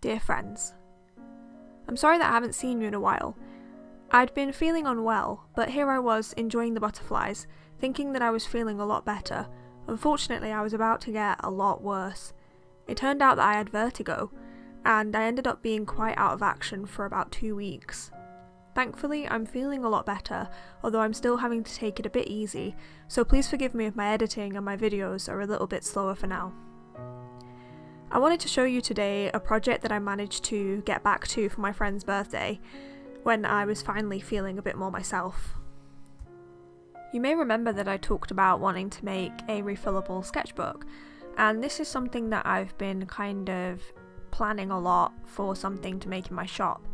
Dear friends, I'm sorry that I haven't seen you in a while. I'd been feeling unwell, but here I was enjoying the butterflies, thinking that I was feeling a lot better. Unfortunately, I was about to get a lot worse. It turned out that I had vertigo, and I ended up being quite out of action for about 2 weeks. Thankfully, I'm feeling a lot better, although I'm still having to take it a bit easy, so please forgive me if my editing and my videos are a little bit slower for now. I wanted to show you today a project that I managed to get back to for my friend's birthday, when I was finally feeling a bit more myself. You may remember that I talked about wanting to make a refillable sketchbook, and this is something that I've been kind of planning a lot for something to make in my shop,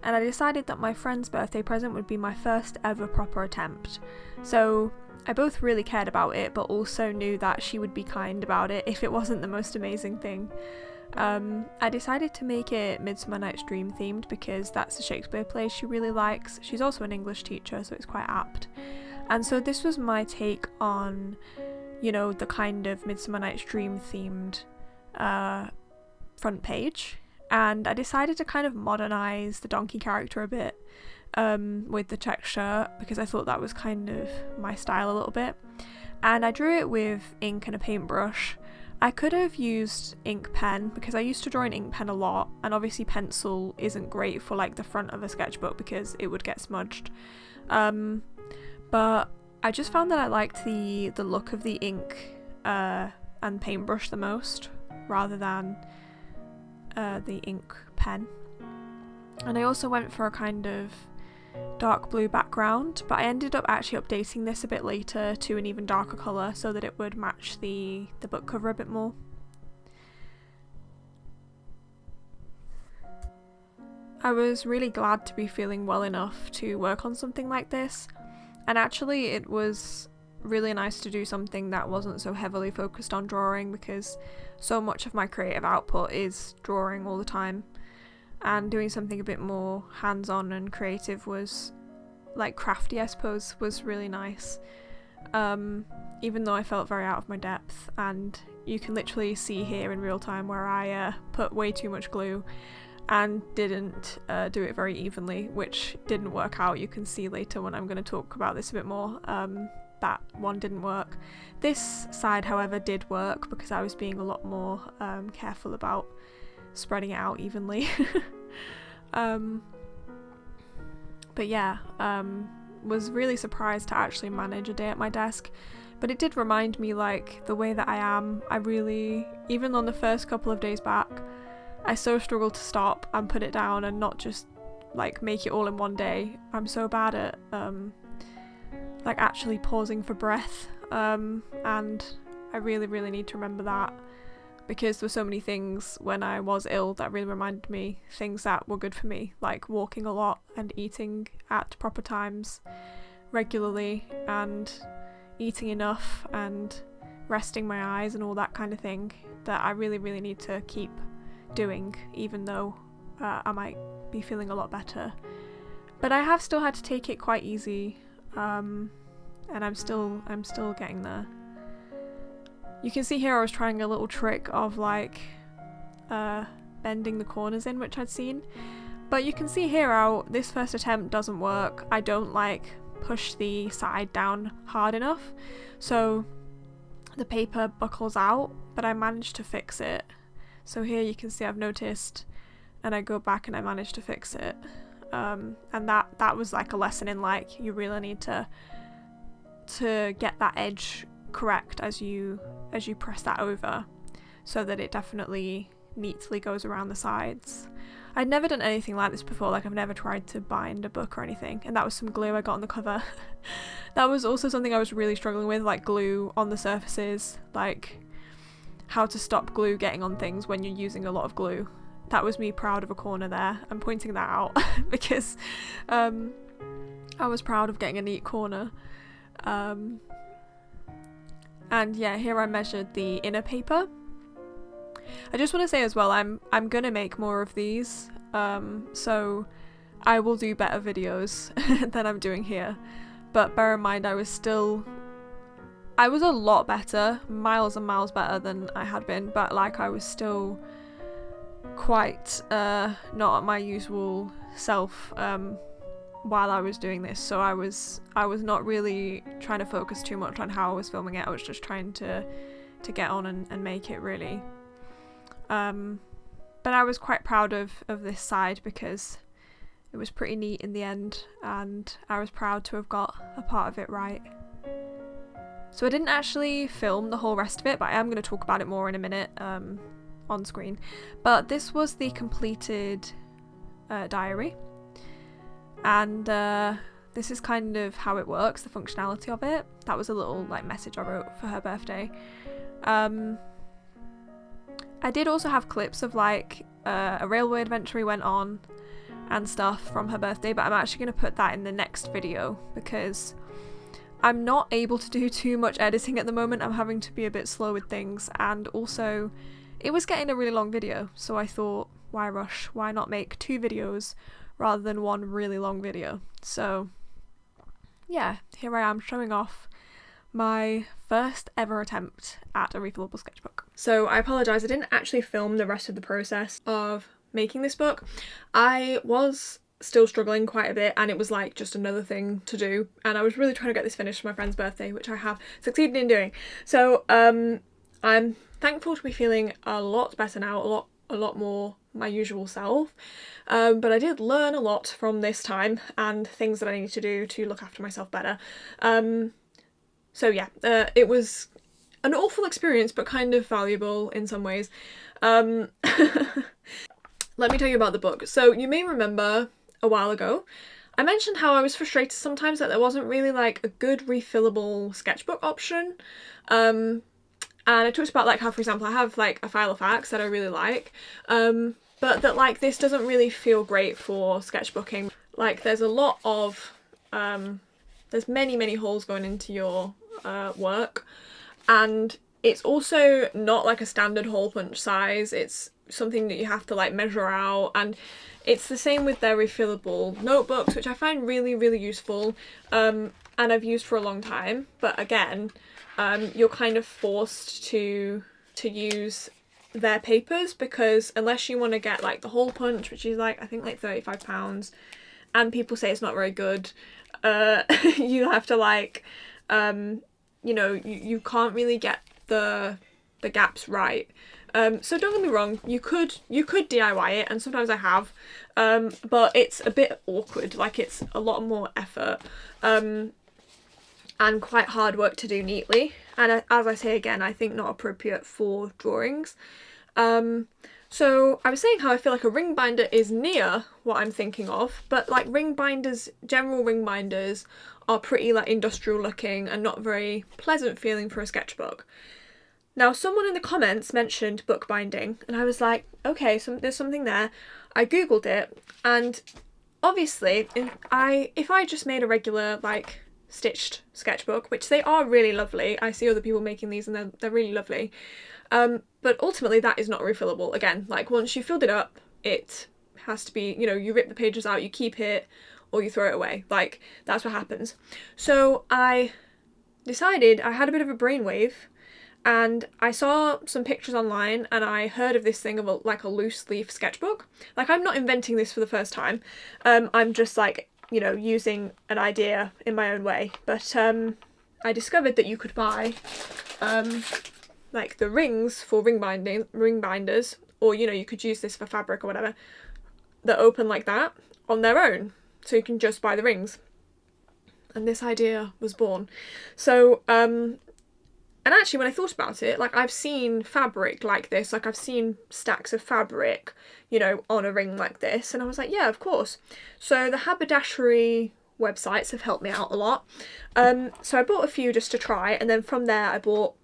and I decided that my friend's birthday present would be my first ever proper attempt. So I both really cared about it, but also knew that she would be kind about it if it wasn't the most amazing thing. I decided to make it Midsummer Night's Dream themed because that's a Shakespeare play she really likes. She's also an English teacher, so it's quite apt. And so this was my take on, you know, the kind of Midsummer Night's Dream themed front page. And I decided to kind of modernise the donkey character a bit with the check shirt, because I thought that was kind of my style a little bit. And I drew it with ink and a paintbrush. I could have used ink pen because I used to draw in ink pen a lot, and obviously pencil isn't great for like the front of a sketchbook because it would get smudged. But I just found that I liked the look of the ink and paintbrush the most, rather than the ink pen. And I also went for a kind of dark blue background, but I ended up actually updating this a bit later to an even darker colour so that it would match the book cover a bit more. I was really glad to be feeling well enough to work on something like this, and actually it was really nice to do something that wasn't so heavily focused on drawing, because so much of my creative output is drawing all the time, and doing something a bit more hands-on and creative was, like, crafty I suppose, was really nice, even though I felt very out of my depth. And you can literally see here in real time where I put way too much glue and didn't do it very evenly, which didn't work out. You can see later when I'm going to talk about this a bit more, that one didn't work. This side, however, did work because I was being a lot more careful about spreading it out evenly. But yeah, was really surprised to actually manage a day at my desk, but it did remind me, like, the way that I am, I really, even on the first couple of days back, I so struggled to stop and put it down and not just like make it all in one day. I'm so bad at like actually pausing for breath, and I really need to remember that, because there were so many things when I was ill that really reminded me things that were good for me, like walking a lot and eating at proper times regularly and eating enough and resting my eyes and all that kind of thing, that I really need to keep doing, even though I might be feeling a lot better. But I have still had to take it quite easy, and I'm still getting there. You can see here I was trying a little trick of like bending the corners in, which I'd seen, but you can see here how this first attempt doesn't work. I don't like push the side down hard enough, so the paper buckles out, but I managed to fix it. So here you can see I've noticed, and I go back and I managed to fix it, and that was like a lesson in, like, you really need to get that edge correct as you press that over, so that it definitely neatly goes around the sides. I'd never done anything like this before, like I've never tried to bind a book or anything, and that was some glue I got on the cover. That was also something I was really struggling with, like glue on the surfaces, like how to stop glue getting on things when you're using a lot of glue. That was me proud of a corner there. I'm pointing that out because I was proud of getting a neat corner. And yeah, here I measured the inner paper. I just want to say as well, I'm gonna make more of these, so I will do better videos than I'm doing here. But bear in mind, I was a lot better, miles and miles better than I had been, but like I was still quite not at my usual self while I was doing this, so I was not really trying to focus too much on how I was filming it. I was just trying to get on and make it really. But I was quite proud of this side because it was pretty neat in the end, and I was proud to have got a part of it right. So I didn't actually film the whole rest of it, but I am going to talk about it more in a minute on screen. But this was the completed diary, and this is kind of how it works, the functionality of it. That was a little like message I wrote for her birthday. I did also have clips of like a railway adventure we went on and stuff from her birthday, but I'm actually going to put that in the next video because I'm not able to do too much editing at the moment. I'm having to be a bit slow with things, and also it was getting a really long video, so I thought, why rush? Why not make 2 videos rather than one really long video? So yeah, here I am showing off my first ever attempt at a refillable sketchbook. So I apologise, I didn't actually film the rest of the process of making this book. I was still struggling quite a bit, and it was like just another thing to do, and I was really trying to get this finished for my friend's birthday, which I have succeeded in doing. So I'm thankful to be feeling a lot better now, a lot more my usual self, but I did learn a lot from this time and things that I need to do to look after myself better. So yeah, it was an awful experience, but kind of valuable in some ways. Let me tell you about the book. So you may remember a while ago I mentioned how I was frustrated sometimes that there wasn't really like a good refillable sketchbook option. And I talked about like how, for example, I have like a file of facts that I really like, but that like this doesn't really feel great for sketchbooking. Like there's a lot of there's many holes going into your work, and it's also not like a standard hole punch size. It's something that you have to like measure out, and it's the same with their refillable notebooks, which I find really useful, and I've used for a long time. But again, you're kind of forced to use their papers, because unless you want to get like the hole punch, which is like I think like £35, and people say it's not very good, you have to like you know, you can't really get the gaps right. So don't get me wrong, you could DIY it, and sometimes I have, but it's a bit awkward. Like it's a lot more effort, and quite hard work to do neatly, and as I say again, I think not appropriate for drawings. So I was saying how I feel like a ring binder is near what I'm thinking of, but like ring binders, general ring binders are pretty like industrial looking and not very pleasant feeling for a sketchbook. Now someone in the comments mentioned bookbinding, and I was like, okay, so there's something there. I googled it, and obviously if I just made a regular like stitched sketchbook, which they are really lovely, I see other people making these and they're really lovely, but ultimately that is not refillable. Again, like once you filled it up, it has to be, you know, you rip the pages out, you keep it, or you throw it away. Like that's what happens. So I decided, I had a bit of a brainwave, and I saw some pictures online, and I heard of this thing of like a loose leaf sketchbook. Like I'm not inventing this for the first time. I'm just like, you know, using an idea in my own way. But I discovered that you could buy like the rings for ring binders, or you know, you could use this for fabric or whatever, that open like that on their own. So you can just buy the rings. And this idea was born. So and actually when I thought about it, like I've seen fabric like this, like I've seen stacks of fabric, you know, on a ring like this, and I was like, yeah, of course. So the haberdashery websites have helped me out a lot. So I bought a few just to try, and then from there I bought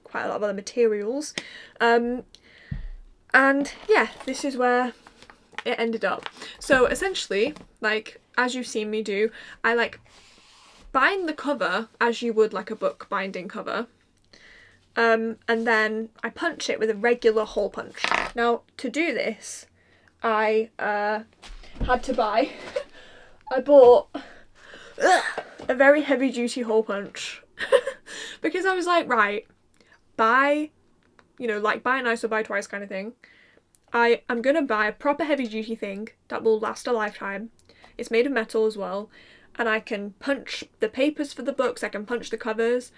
quite a lot of other materials. And yeah, this is where it ended up. So essentially, like as you've seen me do, I like bind the cover as you would like a book binding cover. And then I punch it with a regular hole punch. Now to do this, I had to buy, I bought a very heavy duty hole punch because I was like, right, buy, you know, like buy once or buy twice kind of thing. I am going to buy a proper heavy duty thing that will last a lifetime. It's made of metal as well, and I can punch the papers for the books, I can punch the covers,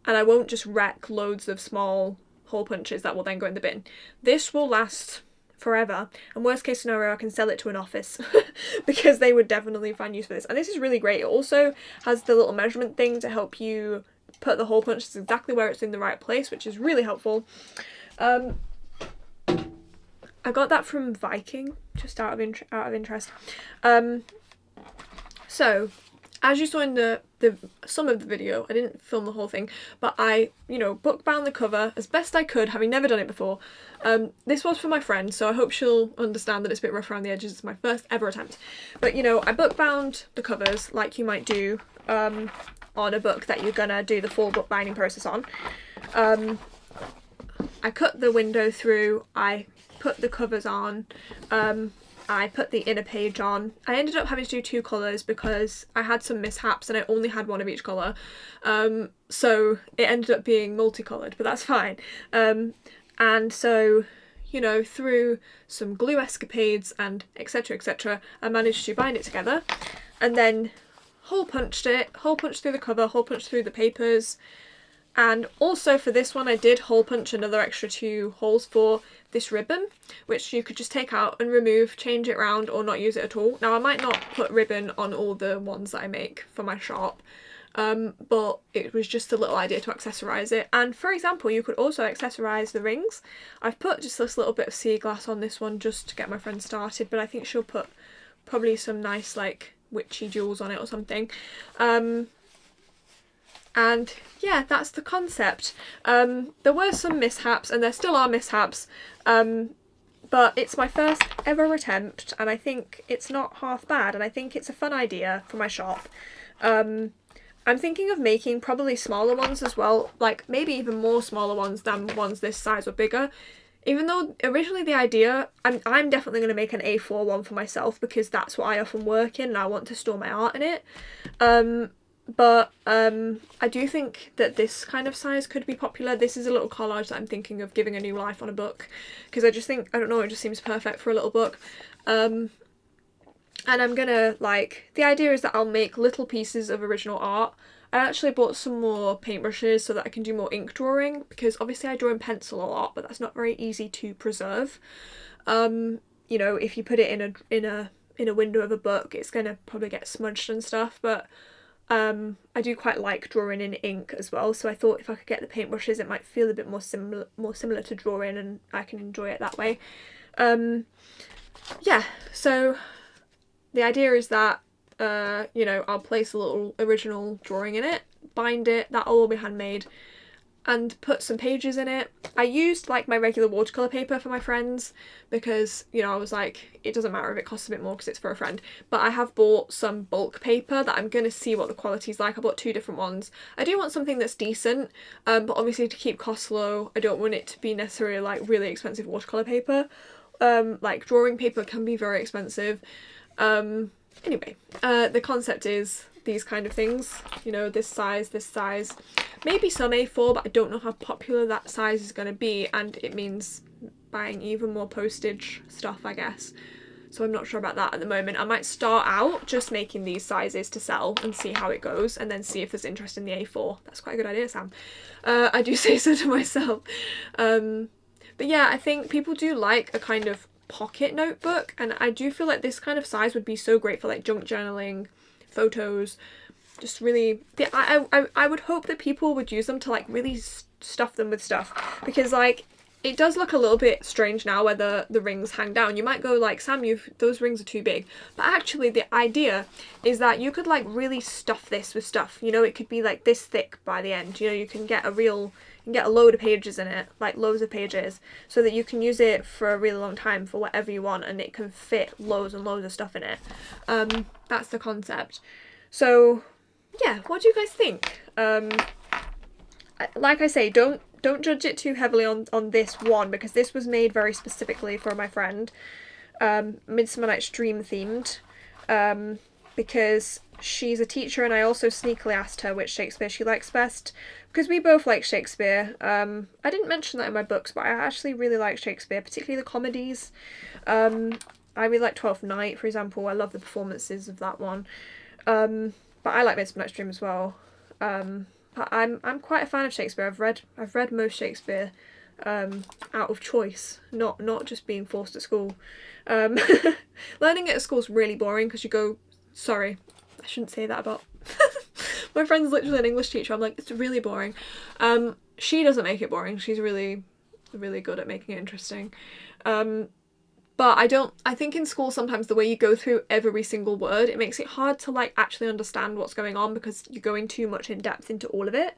and I won't just wreck loads of small hole punches that will then go in the bin. This will last forever, and worst case scenario, I can sell it to an office because they would definitely find use for this. And this is really great. It also has the little measurement thing to help you put the hole punches exactly where it's in the right place, which is really helpful. I got that from Viking, just out of interest. So, as you saw in the some of the video, I didn't film the whole thing, but I, book bound the cover as best I could, having never done it before. This was for my friend, so I hope she'll understand that it's a bit rough around the edges. It's my first ever attempt. But, I book bound the covers like you might do on a book that you're gonna do the full book binding process on. I cut the window through, I put the covers on, I put the inner page on. I ended up having to do 2 colours because I had some mishaps and I only had one of each colour. So it ended up being multicoloured, but that's fine. And so, through some glue escapades and etc, I managed to bind it together, and then hole punched through the cover, hole punched through the papers. And also for this one I did hole punch another extra 2 holes for this ribbon, which you could just take out and remove, change it around, or not use it at all. Now I might not put ribbon on all the ones that I make for my shop, but it was just a little idea to accessorise it. And for example, you could also accessorise the rings. I've put just this little bit of sea glass on this one just to get my friend started, but I think she'll put probably some nice like witchy jewels on it or something. And yeah, that's the concept. There were some mishaps, and there still are mishaps, but it's my first ever attempt, and I think it's not half bad, and I think it's a fun idea for my shop. I'm thinking of making probably smaller ones as well, like maybe even more smaller ones than ones this size or bigger. Even though originally the idea, I'm definitely going to make an A4 one for myself because that's what I often work in and I want to store my art in it. But I do think that this kind of size could be popular. This is a little collage that I'm thinking of giving a new life on a book, because I just think, I don't know, it just seems perfect for a little book. And I'm gonna, the idea is that I'll make little pieces of original art. I actually bought some more paintbrushes so that I can do more ink drawing, because obviously I draw in pencil a lot, but that's not very easy to preserve. If you put it in a window of a book, it's gonna probably get smudged and stuff, but I do quite like drawing in ink as well, so I thought if I could get the paintbrushes it might feel a bit more similar to drawing, and I can enjoy it that way. Yeah, so the idea is that I'll place a little original drawing in it, bind it, that'll all be handmade, and put some pages in it. I used my regular watercolour paper for my friends because, I was like, it doesn't matter if it costs a bit more because it's for a friend. But I have bought some bulk paper that I'm going to see what the quality's like. I bought 2 different ones. I do want something that's decent, but obviously to keep costs low, I don't want it to be necessarily really expensive watercolour paper. Drawing paper can be very expensive. Anyway, the concept is these kind of things, this size, maybe some A4, but I don't know how popular that size is going to be, and it means buying even more postage stuff, I guess. So I'm not sure about that at the moment. I might start out just making these sizes to sell and see how it goes, and then see if there's interest in the A4. That's quite a good idea, Sam. I do say so to myself. But yeah, I think people do like a kind of pocket notebook, and I do feel like this kind of size would be so great for junk journaling, photos, just really, I would hope that people would use them to really stuff them with stuff, because it does look a little bit strange now where the rings hang down. You might go Sam, those rings are too big, but actually the idea is that you could really stuff this with stuff. It could be this thick by the end. You can get a load of pages in it, loads of pages, so that you can use it for a really long time for whatever you want, and it can fit loads and loads of stuff in it. That's the concept. So yeah, what do you guys think? Like I say, don't judge it too heavily on this one, because this was made very specifically for my friend, Midsummer Night's Dream themed, because she's a teacher, and I also sneakily asked her which Shakespeare she likes best, because we both like Shakespeare. I didn't mention that in my books, but I actually really like Shakespeare, particularly the comedies. I really like Twelfth Night, for example. I love the performances of that one. But I like Midsummer Night's Dream as well. But I'm quite a fan of Shakespeare. I've read most Shakespeare out of choice, not just being forced at school. Learning it at school is really boring because you go, sorry, I shouldn't say that about my friend's literally an English teacher. I'm like, it's really boring. She doesn't make it boring. She's really, really good at making it interesting. But I think in school sometimes the way you go through every single word, it makes it hard to like actually understand what's going on because you're going too much in depth into all of it.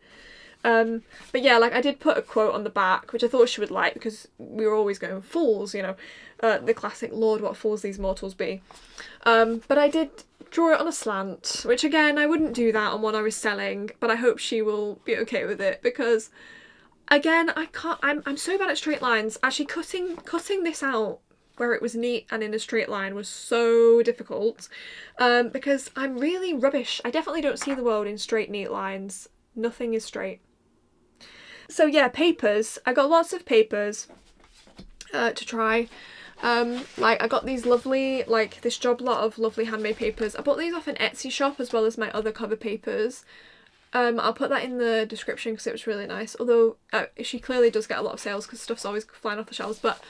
But yeah, like I did put a quote on the back, which I thought she would like, because we were always going, fools, you know, the classic, Lord, what fools these mortals be. But I did draw it on a slant, which again, I wouldn't do that on one I was selling, but I hope she will be okay with it, because again, I'm so bad at straight lines. Actually cutting this out where it was neat and in a straight line was so difficult, because I'm really rubbish. I definitely don't see the world in straight, neat lines. Nothing is straight. So yeah, papers. I got lots of papers to try. Like I got these lovely, like this job lot of lovely handmade papers. I bought these off an Etsy shop as well as my other cover papers. I'll put that in the description because it was really nice. Although she clearly does get a lot of sales because stuff's always flying off the shelves. But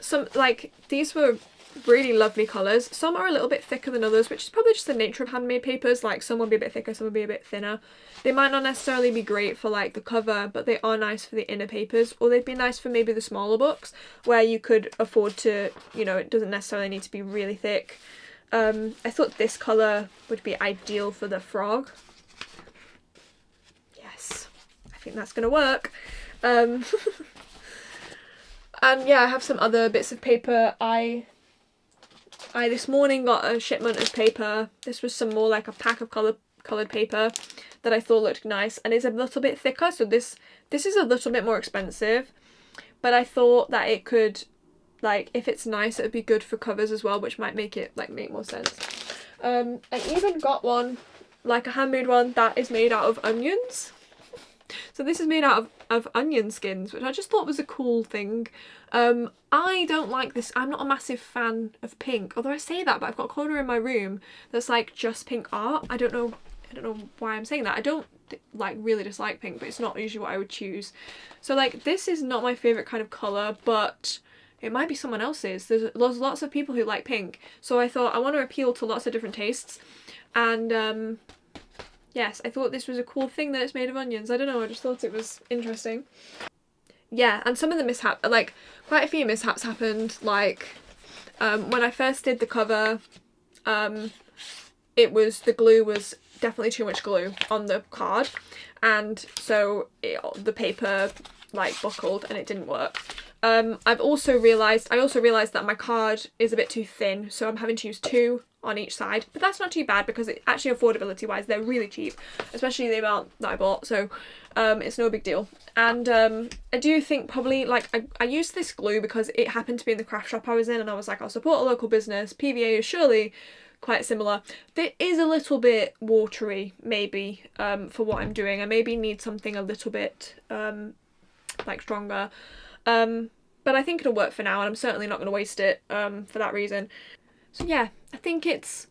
some, like, these were really lovely colours. Some are a little bit thicker than others, which is probably just the nature of handmade papers. Like, some will be a bit thicker, some will be a bit thinner. They might not necessarily be great for like the cover, but they are nice for the inner papers, or they'd be nice for maybe the smaller books where you could afford to, you know, it doesn't necessarily need to be really thick. I thought this colour would be ideal for the frog. Yes, I think that's gonna work. And yeah, I have some other bits of paper. I this morning got a shipment of paper. This was some more like a pack of coloured paper that I thought looked nice, and it's a little bit thicker, so this is a little bit more expensive, but I thought that it could, like, if it's nice, it would be good for covers as well, which might make it like make more sense. I even got one, like a handmade one, that is made out of onions. So this is made out of onion skins, which I just thought was a cool thing. I don't like this. I'm not a massive fan of pink, although I say that, but I've got a corner in my room that's like just pink art. I don't know why I'm saying that. I don't like really dislike pink, but it's not usually what I would choose. So like this is not my favourite kind of colour, but it might be someone else's. There's lots of people who like pink, so I thought I want to appeal to lots of different tastes, and yes, I thought this was a cool thing that it's made of onions. I don't know, I just thought it was interesting. Yeah, and some of the mishaps, like quite a few mishaps happened. Like when I first did the cover, the glue was definitely too much glue on the card, and so the paper like buckled and it didn't work. I also realised that my card is a bit too thin, so I'm having to use 2 on each side, but that's not too bad because it actually, affordability wise, they're really cheap, especially the amount that I bought, so it's no big deal. And I do think probably, like, I used this glue because it happened to be in the craft shop I was in, and I was like, I'll support a local business. PVA is surely quite similar. It is a little bit watery, maybe, for what I'm doing. I maybe need something a little bit like stronger, but I think it'll work for now, and I'm certainly not going to waste it for that reason. So yeah, I think it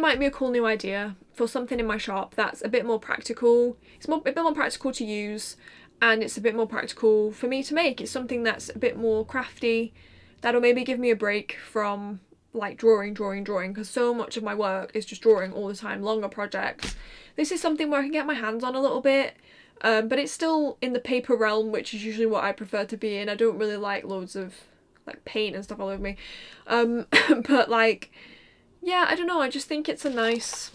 might be a cool new idea for something in my shop that's a bit more practical. It's a bit more practical to use, and it's a bit more practical for me to make. It's something that's a bit more crafty, that'll maybe give me a break from like drawing, because so much of my work is just drawing all the time, longer projects. This is something where I can get my hands on a little bit, but it's still in the paper realm, which is usually what I prefer to be in. I don't really like loads of like paint and stuff all over me, but like, yeah, I don't know, I just think it's a nice,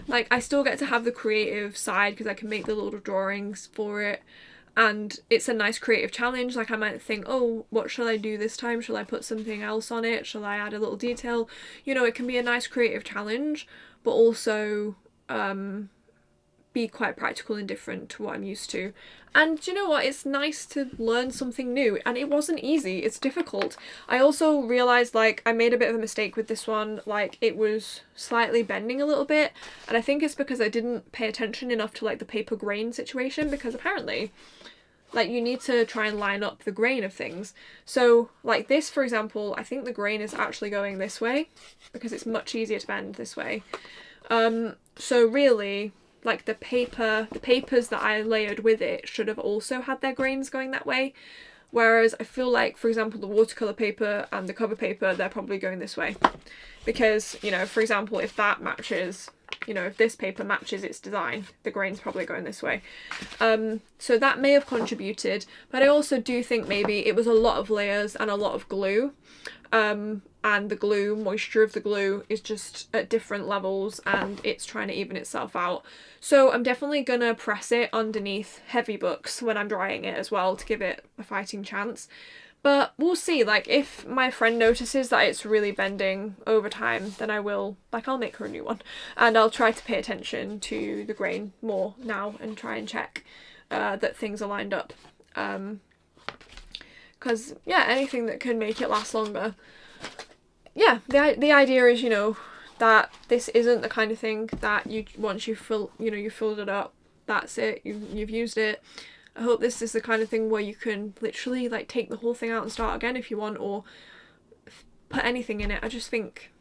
like, I still get to have the creative side because I can make the little drawings for it, and it's a nice creative challenge. Like, I might think, oh, what shall I do this time? Shall I put something else on it? Shall I add a little detail? You know, it can be a nice creative challenge, but also be quite practical and different to what I'm used to. And you know what, it's nice to learn something new, and it wasn't easy, it's difficult. I also realised like I made a bit of a mistake with this one, like it was slightly bending a little bit, and I think it's because I didn't pay attention enough to like the paper grain situation, because apparently like you need to try and line up the grain of things. So like this, for example, I think the grain is actually going this way because it's much easier to bend this way. So really, like the papers that I layered with it should have also had their grains going that way. Whereas I feel like, for example, the watercolour paper and the cover paper, they're probably going this way. Because, you know, for example, if that matches, you know, if this paper matches its design, the grain's probably going this way. So that may have contributed, but I also do think maybe it was a lot of layers and a lot of glue. And the glue, moisture of the glue is just at different levels and it's trying to even itself out. So I'm definitely gonna press it underneath heavy books when I'm drying it as well to give it a fighting chance. But we'll see, like if my friend notices that it's really bending over time, then I will, like I'll make her a new one. And I'll try to pay attention to the grain more now and try and check that things are lined up. Because, yeah, anything that can make it last longer. Yeah, the idea is, you know, that this isn't the kind of thing that you, once you fill, you know, you filled it up, that's it, you've used it. I hope this is the kind of thing where you can literally like take the whole thing out and start again if you want, or put anything in it. I just think,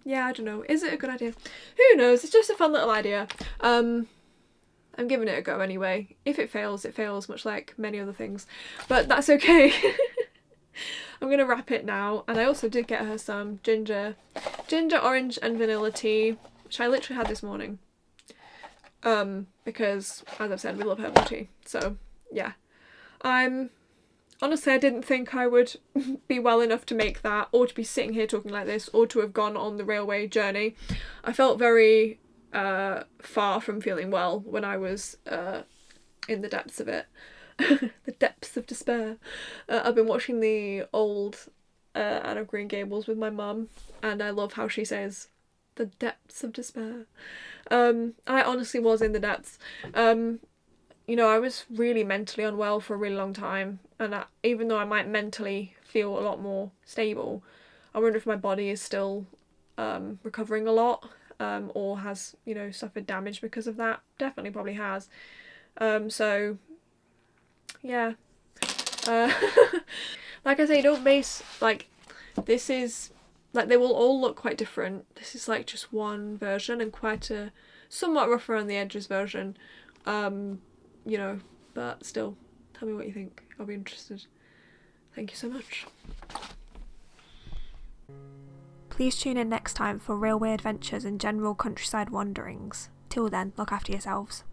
yeah, I don't know, is it a good idea? Who knows, it's just a fun little idea. I'm giving it a go anyway. If it fails, it fails, much like many other things, but that's okay. I'm gonna wrap it now, and I also did get her some ginger, orange and vanilla tea, which I literally had this morning. Because as I've said, we love herbal tea. So yeah, honestly, I didn't think I would be well enough to make that, or to be sitting here talking like this, or to have gone on the railway journey. I felt very far from feeling well when I was in the depths of it. The depths of despair. I've been watching the old Anne of Green Gables with my mum, and I love how she says the depths of despair. I honestly was in the depths. You know, I was really mentally unwell for a really long time, and even though I might mentally feel a lot more stable, I wonder if my body is still recovering a lot, or has, you know, suffered damage because of that. Definitely probably has. So yeah. Like I say, don't base, like, this is, like, they will all look quite different. This is like just one version, and quite a somewhat rough around the edges version, you know, but still, tell me what you think. I'll be interested. Thank you so much. Please tune in next time for railway adventures and general countryside wanderings. Till then, look after yourselves.